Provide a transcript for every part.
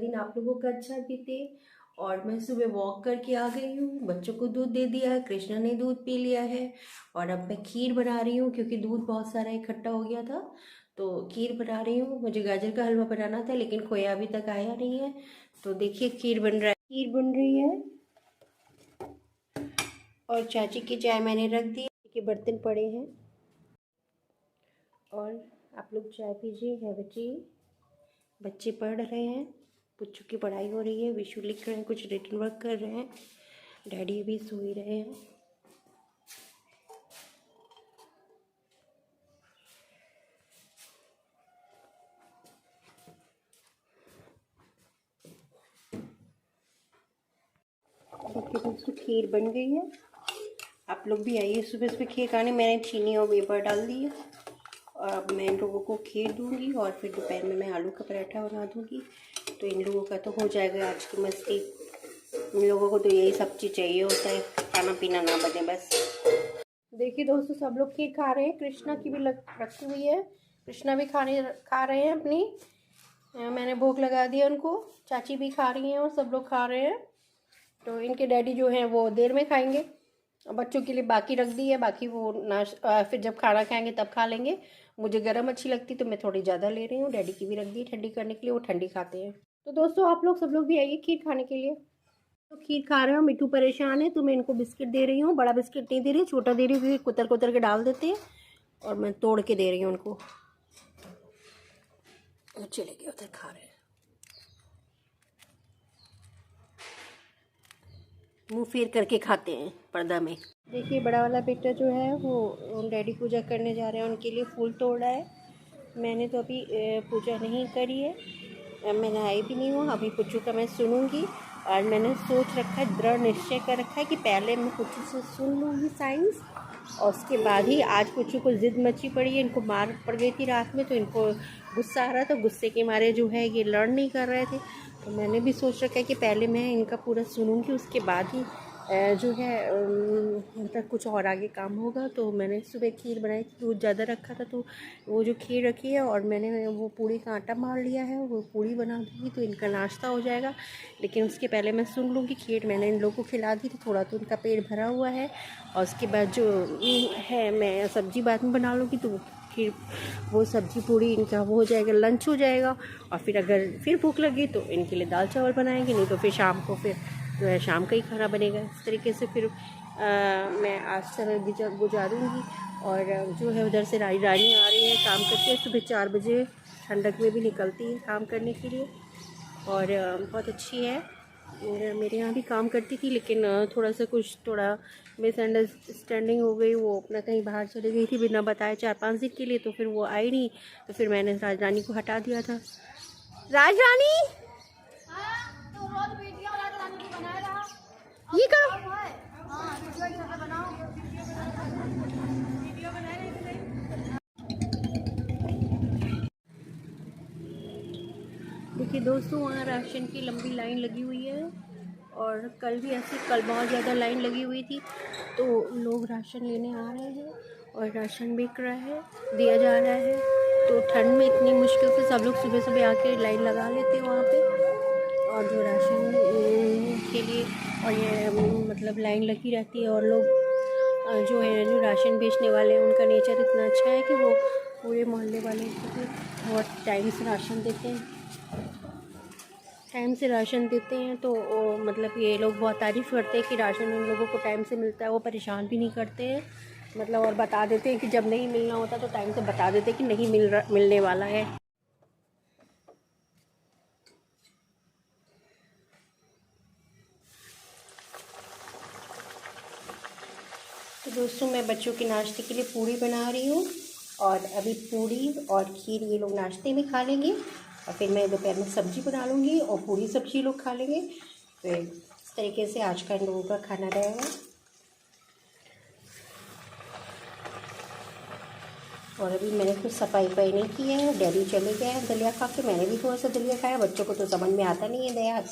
दिन आप लोगों का अच्छा बीते। और मैं सुबह वॉक करके आ गई हूँ, बच्चों को दूध दे दिया है, कृष्णा ने दूध पी लिया है। और अब मैं खीर बना रही हूँ क्योंकि दूध बहुत सारा इकट्ठा हो गया था, तो खीर बना रही हूँ। मुझे गाजर का हलवा बनाना था लेकिन खोया अभी तक आया नहीं है। तो देखिए खीर बन रहा है, खीर बन रही है। और चाची की चाय मैंने रख दी कि बर्तन पड़े हैं। और आप लोग चाय पीजिए, है बच्चे। बच्चे पढ़ रहे हैं, बच्चों की पढ़ाई हो रही है, विशु लिख रहे हैं, कुछ रिटन वर्क कर रहे हैं। डैडी अभी सो ही रहे हैं। देखिए दोस्तों खीर बन गई है। आप लोग भी आइए सुबह सुबह खीर खाने। मैंने चीनी और वेपर डाल दी है और अब मैं इन लोगों को खीर दूंगी और फिर दोपहर में मैं आलू का पराठा बना दूंगी। तो इन लोगों का तो हो जाएगा आज की मस्ती। इन लोगों को तो यही सब चीज़ चाहिए होता है, खाना पीना ना बने बस। देखिए दोस्तों सब लोग खीर खा रहे हैं, कृष्णा की भी रखी हुई है, कृष्णा भी खा रहे हैं अपनी। मैंने भोग लगा दिया उनको, चाची भी खा रही हैं और सब लोग खा रहे हैं। तो इनके डैडी जो हैं वो देर में खाएंगे। बच्चों के लिए बाकी रख दी है, बाकी वो फिर जब खाना खाएंगे तब खा लेंगे। मुझे गर्म अच्छी लगती तो मैं थोड़ी ज़्यादा ले रही हूँ। डैडी की भी रख दी ठंडी करने के लिए, वो ठंडी खाते हैं। तो दोस्तों आप लोग सब लोग भी आइए खीर खाने के लिए। तो खीर खा रहे हो, मिट्टू परेशान है तो मैं इनको बिस्किट दे रही हूँ। बड़ा बिस्किट नहीं दे रही, छोटा दे रही हूँ क्योंकि कुतर कुतर के डाल देते हैं। और मैं तोड़ के दे रही हूँ उनको। चले गए उधर खा रहे हैं, मुंह फेर करके खाते हैं पर्दा में। देखिए बड़ा वाला बेटा जो है वो डैडी पूजा करने जा रहे हैं, उनके लिए फूल तोड़ रहा है। मैंने तो अभी पूजा नहीं करी है, मैं नहाई भी नहीं हूँ। अभी पुच्चू का मैं सुनूंगी और मैंने सोच रखा है, दृढ़ निश्चय कर रखा है कि पहले मैं पुच्चू से सुन लूँगी साइंस और उसके बाद ही। आज पुच्चू को ज़िद मची पड़ी है, इनको मार पड़ गई थी रात में तो इनको गुस्सा आ रहा था, गुस्से के मारे जो है ये लर्न नहीं कर रहे थे। तो मैंने भी सोच रखा है कि पहले मैं इनका पूरा सुनूंगी, उसके बाद ही जो है मतलब कुछ और आगे काम होगा। तो मैंने सुबह खीर बनाई थी, दूध ज़्यादा रखा था तो वो जो खीर रखी है और मैंने वो पूड़ी का आटा मार लिया है, वो पूड़ी बना दूँगी तो इनका नाश्ता हो जाएगा। लेकिन उसके पहले मैं सुन लूँगी। खीर मैंने इन लोगों को खिला दी थी, थोड़ा तो उनका पेट भरा हुआ है। और उसके बाद जो है मैं सब्ज़ी बाद में बना लूँगी, तो खीर वो सब्ज़ी पूड़ी इनका वो हो जाएगा, लंच हो जाएगा। और फिर अगर फिर भूख लगी तो इनके लिए दाल चावल बनाएंगे, नहीं तो फिर शाम को फिर जो है शाम का ही खाना बनेगा। इस तरीके से फिर मैं आज तरह गुजारूँगी। और जो है उधर से रानी आ रही है काम करके, सुबह 4 बजे ठंडक में भी निकलती है काम करने के लिए और बहुत अच्छी है। मेरे यहाँ भी काम करती थी लेकिन थोड़ा मिसअंडरस्टैंडिंग हो गई। वो अपना कहीं बाहर चली गई थी बिना बताए 4-5 दिन के लिए, तो फिर वो आई नहीं। तो फिर मैंने राजरानी को हटा दिया था। राजरानी ये करो। देखिए दोस्तों वहाँ राशन की लंबी लाइन लगी हुई है और कल बहुत ज़्यादा लाइन लगी हुई थी। तो लोग राशन लेने आ रहे हैं और राशन बिक रहा है, दिया जा रहा है। तो ठंड में इतनी मुश्किल से सब लोग सुबह सुबह आके लाइन लगा लेते हैं वहाँ पे। और जो राशन के लिए और ये मतलब लाइन लगी रहती है। और लोग जो राशन बेचने वाले हैं उनका नेचर इतना अच्छा है कि वो पूरे मोहल्ले वाले को बहुत टाइम से राशन देते हैं। तो मतलब ये लोग बहुत तारीफ़ करते हैं कि राशन इन लोगों को टाइम से मिलता है। वो परेशान भी नहीं करते हैं मतलब, और बता देते हैं कि जब नहीं मिलना होता तो टाइम से बता देते हैं कि नहीं मिलने वाला है। तो दोस्तों मैं बच्चों के नाश्ते के लिए पूड़ी बना रही हूँ और अभी पूड़ी और खीर ये लोग नाश्ते में खा लेंगे और फिर मैं दोपहर में सब्ज़ी बना लूँगी और पूरी सब्ज़ी लोग खा लेंगे। तो इस तरीके से आज का इन लोगों का खाना रहेगा। और अभी मैंने कुछ सफाई नहीं की है, डैडी चले गए हैं दलिया खा के। मैंने भी थोड़ा सा दलिया खाया, बच्चों को तो समझ में आता नहीं है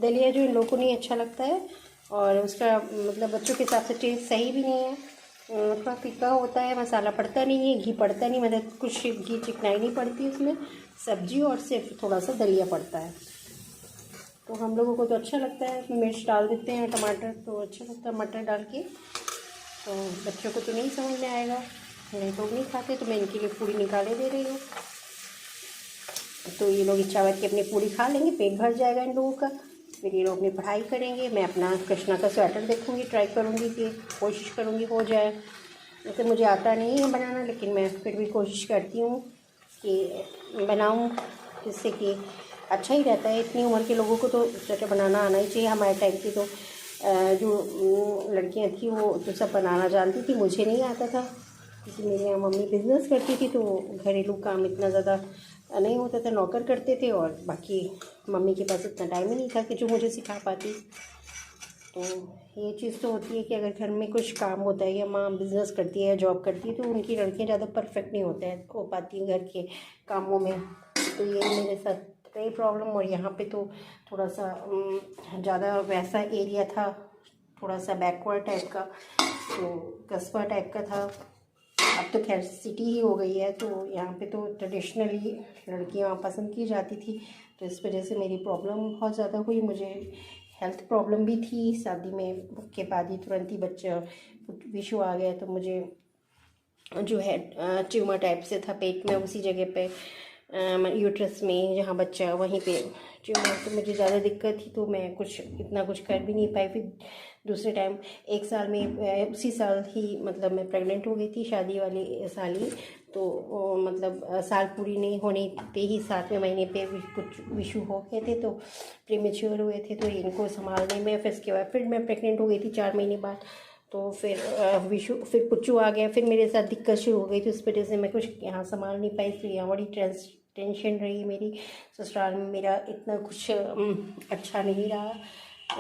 दलिया जो इन लोगों को नहीं अच्छा लगता है और उसका मतलब बच्चों के हिसाब से टेस्ट सही भी नहीं है। थोड़ा फीका होता है, मसाला पड़ता नहीं है, घी पड़ता नहीं, मतलब कुछ घी चिकनाई नहीं पड़ती उसमें, सब्जी और सिर्फ थोड़ा सा दलिया पड़ता है। तो हम लोगों को तो अच्छा लगता है, उसमें मिर्च डाल देते हैं, टमाटर तो अच्छा लगता है मटर डाल के। तो बच्चों को तो नहीं समझ में आएगा, नहीं तो नहीं खाते, तो मैं इनके लिए पूरी निकाले दे रही हूँ। तो ये लोग इच्छा की अपनी पूरी खा लेंगे, पेट भर जाएगा इन लोगों का। फिर ये लोग अपनी पढ़ाई करेंगे, मैं अपना कृष्णा का स्वेटर देखूँगी, ट्राई करूँगी कि कोशिश करूँगी हो जाए। वैसे मुझे आता नहीं है बनाना, लेकिन मैं फिर भी कोशिश करती हूँ कि बनाऊँ, जिससे कि अच्छा ही रहता है। इतनी उम्र के लोगों को तो स्वेटर बनाना आना ही चाहिए। हमारे टाइम की तो जो लड़कियाँ थी वो तो सब बनाना जानती थी, मुझे नहीं आता था, क्योंकि मेरे यहाँ मम्मी बिज़नेस करती थी, तो घरेलू काम इतना ज़्यादा नहीं होता था, नौकर करते थे, और बाकी मम्मी के पास इतना टाइम ही नहीं था कि जो मुझे सिखा पाती। तो ये चीज़ तो होती है कि अगर घर में कुछ काम होता है या माँ बिज़नेस करती है या जॉब करती है, तो उनकी लड़कियाँ ज़्यादा परफेक्ट नहीं हो पाती हैं घर के कामों में। तो ये मेरे साथ कई प्रॉब्लम, और यहाँ पे तो थोड़ा सा ज़्यादा वैसा एरिया था, थोड़ा सा बैकवर्ड टाइप का, तो कस्बा टाइप का था। अब तो खैर सिटी ही हो गई है, तो यहाँ पे तो ट्रेडिशनली लड़कियाँ पसंद की जाती थी। तो इस वजह से मेरी प्रॉब्लम बहुत ज़्यादा हुई, मुझे हेल्थ प्रॉब्लम भी थी। शादी में के बाद ही तुरंत ही बच्चा विशु आ गया, तो मुझे जो है ट्यूमर टाइप से था पेट में, उसी जगह पे यूट्रस में जहाँ बच्चा वहीं पे ट्यूमर, तो मुझे ज़्यादा दिक्कत थी, तो मैं इतना कुछ कर भी नहीं पाई। फिर दूसरे टाइम 1 साल में उसी साल ही मतलब मैं प्रेग्नेंट हो गई थी, शादी वाले साल ही। तो मतलब साल पूरी नहीं होने पे ही 7वें महीने पे कुछ विशु हो गए थे, तो प्रीमेच्योर हुए थे, तो इनको संभालने में फिर इसके बाद फिर मैं प्रेग्नेंट हो गई थी 4 महीने बाद। तो फिर फिर पुच्चू आ गया, फिर मेरे साथ दिक्कत शुरू हो गई, तो इस वजह से मैं कुछ यहाँ संभाल नहीं पाई। फिर यहाँ बड़ी टेंशन रही मेरी। ससुराल में मेरा इतना कुछ अच्छा नहीं रहा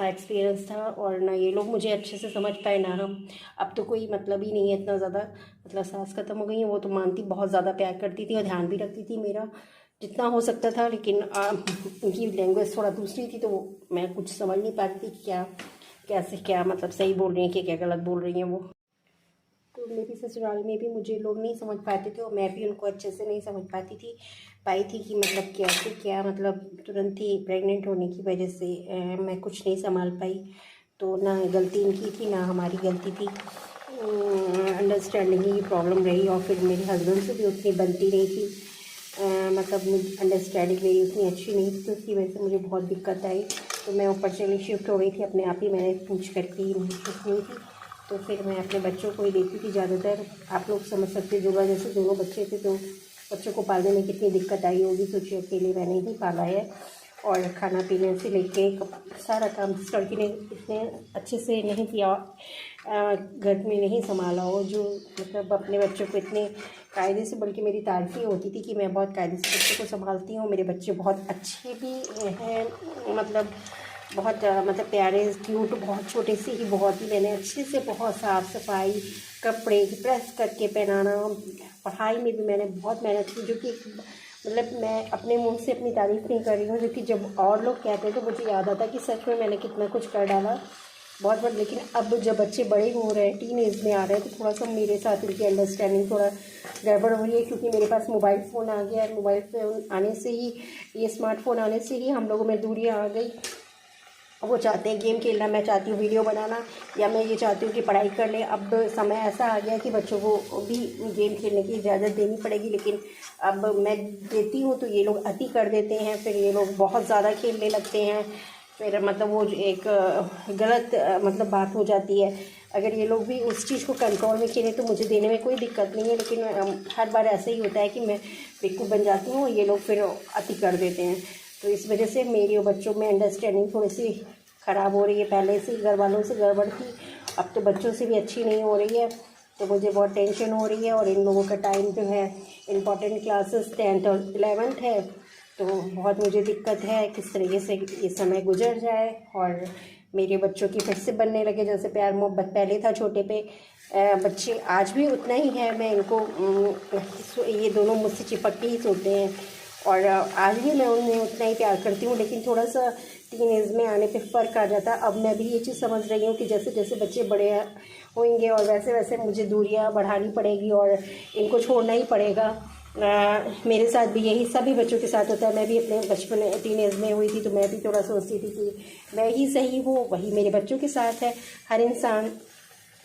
एक्सपीरियंस था, और ना ये लोग मुझे अच्छे से समझ पाए ना हम। अब तो कोई मतलब ही नहीं है इतना ज़्यादा, मतलब सास ख़त्म हो गई है, वो तो मानती बहुत ज़्यादा प्यार करती थी और ध्यान भी रखती थी मेरा जितना हो सकता था, लेकिन उनकी लैंग्वेज थोड़ा दूसरी थी, तो मैं कुछ समझ नहीं पाती थी क्या कैसे क्या मतलब सही बोल रही हैं कि क्या गलत बोल रही हैं वो। तो मेरी ससुराल में भी मुझे लोग नहीं समझ पाते थे, और मैं भी उनको अच्छे से नहीं समझ पाई थी कि मतलब कैसे क्या, मतलब तुरंत ही प्रेग्नेंट होने की वजह से मैं कुछ नहीं संभाल पाई। तो ना गलती इनकी थी ना हमारी गलती थी, अंडरस्टैंडिंग की प्रॉब्लम रही। और फिर मेरे हस्बैंड से भी उतनी बनती नहीं थी, मतलब अंडरस्टैंडिंग मेरी उतनी अच्छी नहीं थी, तो उसकी वजह से मुझे बहुत दिक्कत आई। तो मैं ऊपर चली शिफ्ट हो गई थी अपने आप ही, मैंने पूछ करके ही शिफ्ट हुई थी। तो फिर मैं अपने बच्चों को ही देती थी ज़्यादातर। आप लोग समझ सकते जो जैसे दोनों बच्चे थे, तो बच्चों को पालने में कितनी दिक्कत आई होगी। सोचिए अकेले मैंने ही पाला है, और खाना पीने से लेके सारा काम इस लड़की ने इतने अच्छे से नहीं किया, घर में नहीं संभाला हो, जो मतलब अपने बच्चों को इतने कायदे से, बल्कि मेरी तारीफ़ ही होती थी कि मैं बहुत कायदे से बच्चों को संभालती हूँ। मेरे बच्चे बहुत अच्छे भी हैं, मतलब बहुत मतलब प्यारे क्यूट, बहुत छोटे से ही बहुत ही मैंने अच्छे से बहुत साफ़ सफाई, कपड़े प्रेस करके पहनाना, पढ़ाई में भी मैंने बहुत मेहनत की, जो कि मतलब मैं अपने मुंह से अपनी तारीफ़ नहीं कर रही हूँ, क्योंकि जब और लोग कहते हैं तो मुझे याद आता कि सच में मैंने कितना कुछ कर डाला बहुत बड़ा। लेकिन अब जब बच्चे बड़े हो रहे हैं, टीन एज में आ रहे हैं, तो थोड़ा सा मेरे साथ उनकी अंडरस्टैंडिंग थोड़ा गड़बड़ हो रही है, क्योंकि मेरे पास मोबाइल फ़ोन आ गया है। मोबाइल फ़ोन आने से ही, ये स्मार्टफोन आने से ही हम लोगों में दूरियाँ आ गई। वो चाहते हैं गेम खेलना, मैं चाहती हूँ वीडियो बनाना, या मैं ये चाहती हूँ कि पढ़ाई कर ले। अब समय ऐसा आ गया कि बच्चों को भी गेम खेलने की इजाज़त देनी पड़ेगी, लेकिन अब मैं देती हूँ तो ये लोग अति कर देते हैं, फिर ये लोग बहुत ज़्यादा खेलने लगते हैं, फिर मतलब वो एक गलत मतलब बात हो जाती है। अगर ये लोग भी उस चीज़ को कंट्रोल में खेलें तो मुझे देने में कोई दिक्कत नहीं है, लेकिन हर बार ऐसा ही होता है कि मैं बेवकूफ़ बन जाती हूँ, ये लोग फिर अति कर देते हैं। तो इस वजह से मेरी और बच्चों में अंडरस्टैंडिंग थोड़ी सी ख़राब हो रही है। पहले से घर वालों से गड़बड़ थी, अब तो बच्चों से भी अच्छी नहीं हो रही है, तो मुझे बहुत टेंशन हो रही है। और इन लोगों का टाइम जो है, इम्पॉर्टेंट क्लासेस 10th और 11th है, तो बहुत मुझे दिक्कत है किस तरीके से ये समय गुजर जाए, और मेरे बच्चों की फिर से बनने लगे जैसे प्यार मोहब्बत पहले था छोटे पे। बच्चे आज भी उतना ही है, मैं इनको ये दोनों मुझसे चिपक के ही सोते हैं, और आज भी मैं उन्हें उतना ही प्यार करती हूँ। लेकिन थोड़ा सा टीन एज में आने पे फ़र्क आ जाता। अब मैं भी ये चीज़ समझ रही हूँ कि जैसे जैसे बच्चे बड़े होंगे और वैसे वैसे मुझे दूरियाँ बढ़ानी पड़ेगी और इनको छोड़ना ही पड़ेगा। मेरे साथ भी यही सभी बच्चों के साथ होता है। मैं भी अपने बचपन टीन एज में हुई थी तो मैं भी थोड़ा सोचती थी कि मैं ही सही हूँ, वही मेरे बच्चों के साथ है। हर इंसान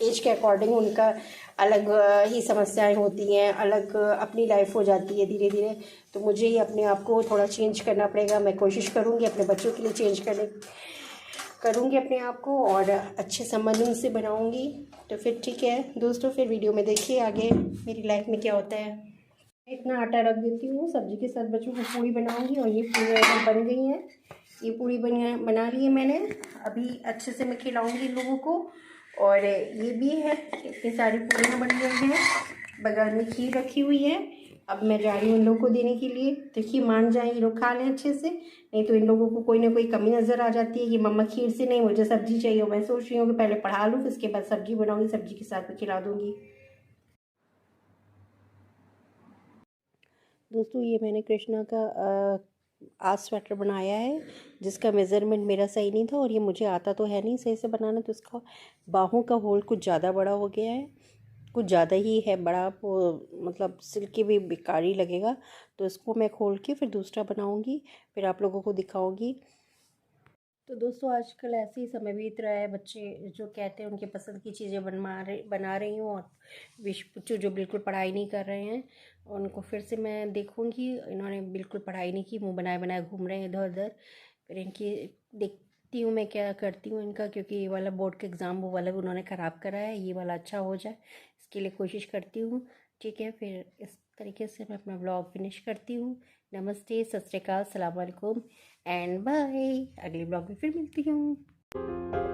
एज के अकॉर्डिंग उनका अलग ही समस्याएं होती हैं, अलग अपनी लाइफ हो जाती है धीरे धीरे। तो मुझे ही अपने आप को थोड़ा चेंज करना पड़ेगा। मैं कोशिश करूँगी अपने बच्चों के लिए चेंज करूँगी अपने आप को और अच्छे संबंध उनसे बनाऊँगी। तो फिर ठीक है दोस्तों, फिर वीडियो में देखिए आगे मेरी लाइफ में क्या होता है। इतना आटा रख देती हूँ, सब्जी के साथ बच्चों को पूड़ी बनाऊँगी और ये पूरी बन गई है। ये पूड़ी बना ली है मैंने, अभी अच्छे से मैं खिलाऊँगी लोगों को। और ये भी है, इतनी सारी पूड़ियाँ बन गई हैं, बगल में खीर रखी हुई है। अब मैं जा रही हूँ इन लोगों को देने के लिए। देखिए मान जाए ये लोग खा लें अच्छे से, नहीं तो इन लोगों को कोई ना कोई कमी नज़र आ जाती है कि मम्मा खीर से नहीं, मुझे सब्जी चाहिए। मैं सोच रही हूँ कि पहले पढ़ा लूँ, फिर उसके बाद सब्जी बनाऊँगी, सब्जी के साथ में खिला दूँगी। दोस्तों ये मैंने कृष्णा का आज स्वेटर बनाया है, जिसका मेज़रमेंट मेरा सही नहीं था और ये मुझे आता तो है नहीं सही से बनाना। तो इसका बाहों का होल कुछ ज़्यादा बड़ा हो गया है, कुछ ज़्यादा ही है बड़ा, वो मतलब सिल के भी बेकार ही लगेगा। तो इसको मैं खोल के फिर दूसरा बनाऊंगी, फिर आप लोगों को दिखाऊंगी। तो दोस्तों आजकल ऐसे ही समय बीत रहा है, बच्चे जो कहते हैं उनके पसंद की चीज़ें बना रही हूँ। और बच्चों जो बिल्कुल पढ़ाई नहीं कर रहे हैं उनको फिर से मैं देखूँगी। इन्होंने बिल्कुल पढ़ाई नहीं की, मुँह बनाए बनाए घूम रहे हैं इधर उधर। फिर इनकी देखती हूँ मैं क्या करती हूँ इनका, क्योंकि ये वाला बोर्ड का एग्ज़ाम वो वाला भी उन्होंने ख़राब करा है, ये वाला अच्छा हो जाए इसके लिए कोशिश करती हूँ। ठीक है, फिर इस तरीके से मैं अपना ब्लॉग फिनिश करती हूँ। नमस्ते, सत श्री अकाल, सलाम वालेकुम एंड बाय। अगले ब्लॉग में फिर मिलती हूँ।